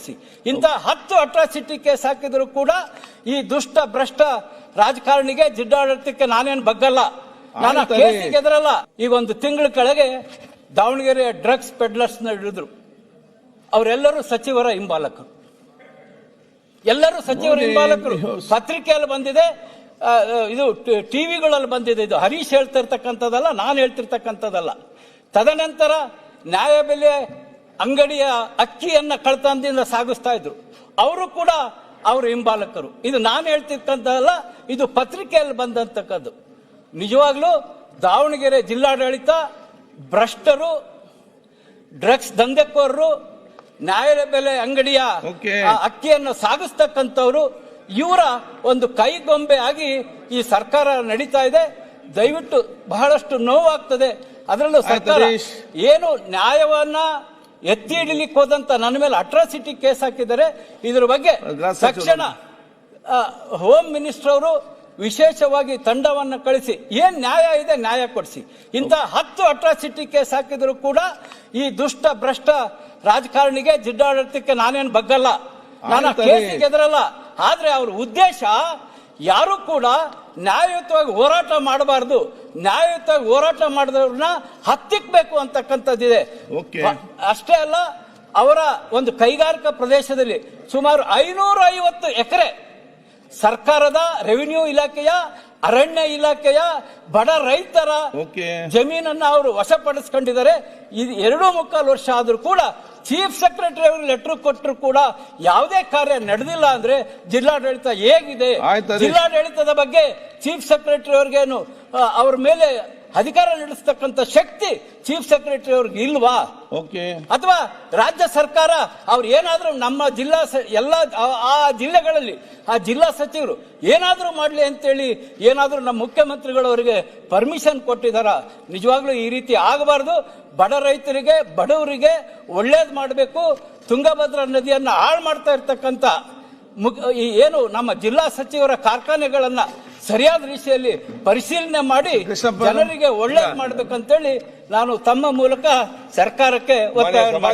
ಕೊಡಿಸಿ. ಇಂಥ 10 atrocity case ಹಾಕಿದ್ರು ಕೂಡ ಈ ದುಷ್ಟ ಭ್ರಷ್ಟ ರಾಜಕಾರಣಿಗೆ ಜಿಲ್ಲಾಡಳಿತಕ್ಕೆ ನಾನೇನು ಬಗ್ಗಲ್ಲ, ನಾನು ಕೇಸಿಗೆ ಎದುರಲ್ಲ. ಈಗ ಒಂದು ತಿಂಗಳ ಕೆಳಗೆ ದಾವಣಗೆರೆಯ ಡ್ರಗ್ಸ್ ಪೆಡ್ಲರ್ಸ್ ಹಿಡಿದ್ರು. ಅವರೆಲ್ಲರೂ ಸಚಿವರ ಹಿಂಬಾಲಕರು, ಎಲ್ಲರೂ ಸಚಿವರ ಹಿಂಬಾಲಕರು. ಪತ್ರಿಕೆಯಲ್ಲಿ ಬಂದಿದೆ, ಇದು ಟಿವಿಗಳಲ್ಲಿ ಬಂದಿದೆ. ಇದು ಹರೀಶ್ ಹೇಳ್ತಿರ್ತಕ್ಕಂಥದ್ದಲ್ಲ, ನಾನು ಹೇಳ್ತಿರ್ತಕ್ಕಂಥದ್ದಲ್ಲ. ತದನಂತರ ನ್ಯಾಯಬೆಲೆ ಅಂಗಡಿಯ ಅಕ್ಕಿಯನ್ನ ಕಳ್ತನದಿಂದ ಸಾಗಿಸ್ತಾ ಇದ್ರು, ಅವರು ಕೂಡ ಅವರು ಹಿಂಬಾಲಕರು. ಇದು ನಾನು ಹೇಳ್ತಿರ್ತಕ್ಕಂಥದ್ದಲ್ಲ, ಇದು ಪತ್ರಿಕೆಯಲ್ಲಿ ಬಂದಂತಕ್ಕದ್ದು. ನಿಜವಾಗ್ಲೂ ದಾವಣಗೆರೆ ಜಿಲ್ಲಾಡಳಿತ ಭ್ರಷ್ಟರು, ಡ್ರಗ್ಸ್ ದಂಧೆಕೋರರು, ನ್ಯಾಯಬೆಲೆ ಅಂಗಡಿಯ ಅಕ್ಕಿಯನ್ನು ಸಾಗಿಸ್ತಕ್ಕಂಥವ್ರು, ಇವರ ಒಂದು ಕೈಗೊಂಬೆ ಆಗಿ ಈ ಸರ್ಕಾರ ನಡೀತಾ ಇದೆ. ದಯವಿಟ್ಟು ಬಹಳಷ್ಟು ನೋವಾಗ್ತದೆ. ಅದರಲ್ಲೂ ಸರ್ಕಾರ ಏನು ನ್ಯಾಯವನ್ನ ಎತ್ತಿ ಹಿಡಿಲಿಕ್ಕೆ ಹೋದಂತ ನನ್ನ ಮೇಲೆ ಅಟ್ರಾಸಿಟಿ ಕೇಸ್ ಹಾಕಿದ್ದಾರೆ. ಇದ್ರ ಬಗ್ಗೆ ತಕ್ಷಣ ಹೋಮ್ ಮಿನಿಸ್ಟರ್ ಅವರು ವಿಶೇಷವಾಗಿ ತಂಡವನ್ನು ಕಳಿಸಿ ಏನ್ ನ್ಯಾಯ ಇದೆ ನ್ಯಾಯ ಕೊಡಿಸಿ. ಇಂಥ 10 ಅಟ್ರಾಸಿಟಿ ಕೇಸ್ ಹಾಕಿದ್ರು ಕೂಡ ಈ ದುಷ್ಟ ಭ್ರಷ್ಟ ರಾಜಕಾರಣಿಗೆ ಜಿಲ್ಲಾಡಳಿತಕ್ಕೆ ನಾನೇನು ಬಗ್ಗಲ್ಲ, ನಾನು ಕೇಸಿಗೆ ಎದುರಲ್ಲ. ಆದ್ರೆ ಅವ್ರ ಉದ್ದೇಶ ಯಾರು ಕೂಡ ನ್ಯಾಯಯುತವಾಗಿ ಹೋರಾಟ ಮಾಡಬಾರದು, ನ್ಯಾಯಯುತವಾಗಿ ಹೋರಾಟ ಮಾಡಿದವ್ರನ್ನ ಹತ್ತಿಕ್ಬೇಕು ಅಂತಕ್ಕಂಥದ್ದಿದೆ. ಅಷ್ಟೇ ಅಲ್ಲ, ಅವರ ಒಂದು ಕೈಗಾರಿಕಾ ಪ್ರದೇಶದಲ್ಲಿ ಸುಮಾರು 550 ಎಕರೆ ಸರ್ಕಾರದ ರೆವಿನ್ಯೂ ಇಲಾಖೆಯ, ಅರಣ್ಯ ಇಲಾಖೆಯ, ಬಡ ರೈತರ ಜಮೀನನ್ನ ಅವರು ವಶಪಡಿಸಿಕೊಂಡಿದ್ದಾರೆ. ಇದು 2.25 ವರ್ಷ ಆದ್ರೂ ಕೂಡ ಚೀಫ್ ಸೆಕ್ರೆಟರಿ ಅವರು ಲೆಟರ್ ಕೊಟ್ಟರು ಕೂಡ ಯಾವುದೇ ಕಾರ್ಯ ನಡೆದಿಲ್ಲ. ಅಂದ್ರೆ ಜಿಲ್ಲಾಡಳಿತ ಹೇಗಿದೆ? ಜಿಲ್ಲಾಡಳಿತದ ಬಗ್ಗೆ ಚೀಫ್ ಸೆಕ್ರೆಟರಿ ಅವ್ರಿಗೇನು ಅವ್ರ ಮೇಲೆ ಅಧಿಕಾರ ನಡೆಸ್ತಕ್ಕಂಥ ಶಕ್ತಿ ಚೀಫ್ ಸೆಕ್ರೆಟರಿ ಅವ್ರಿಗೆ ಇಲ್ವಾ? ಅಥವಾ ರಾಜ್ಯ ಸರ್ಕಾರ ಅವ್ರು ಏನಾದ್ರೂ ನಮ್ಮ ಜಿಲ್ಲಾ ಎಲ್ಲ ಆ ಜಿಲ್ಲೆಗಳಲ್ಲಿ ಆ ಜಿಲ್ಲಾ ಸಚಿವರು ಏನಾದ್ರೂ ಮಾಡ್ಲಿ ಅಂತೇಳಿ ಏನಾದ್ರೂ ನಮ್ಮ ಮುಖ್ಯಮಂತ್ರಿಗಳವರಿಗೆ ಪರ್ಮಿಷನ್ ಕೊಟ್ಟಿದಾರ? ನಿಜವಾಗ್ಲೂ ಈ ರೀತಿ ಆಗಬಾರ್ದು. ಬಡ ರೈತರಿಗೆ, ಬಡವರಿಗೆ ಒಳ್ಳೇದು ಮಾಡಬೇಕು. ತುಂಗಭದ್ರಾ ನದಿಯನ್ನ ಹಾಳು ಮಾಡ್ತಾ ಇರ್ತಕ್ಕಂಥ ಏನು ನಮ್ಮ ಜಿಲ್ಲಾ ಸಚಿವರ ಕಾರ್ಖಾನೆಗಳನ್ನ ಸರಿಯಾದ ರೀತಿಯಲ್ಲಿ ಪರಿಶೀಲನೆ ಮಾಡಿ ಜನರಿಗೆ ಒಳ್ಳೇದು ಮಾಡ್ಬೇಕಂತೇಳಿ ನಾನು ತಮ್ಮ ಮೂಲಕ ಸರ್ಕಾರಕ್ಕೆ ಒತ್ತಾಯ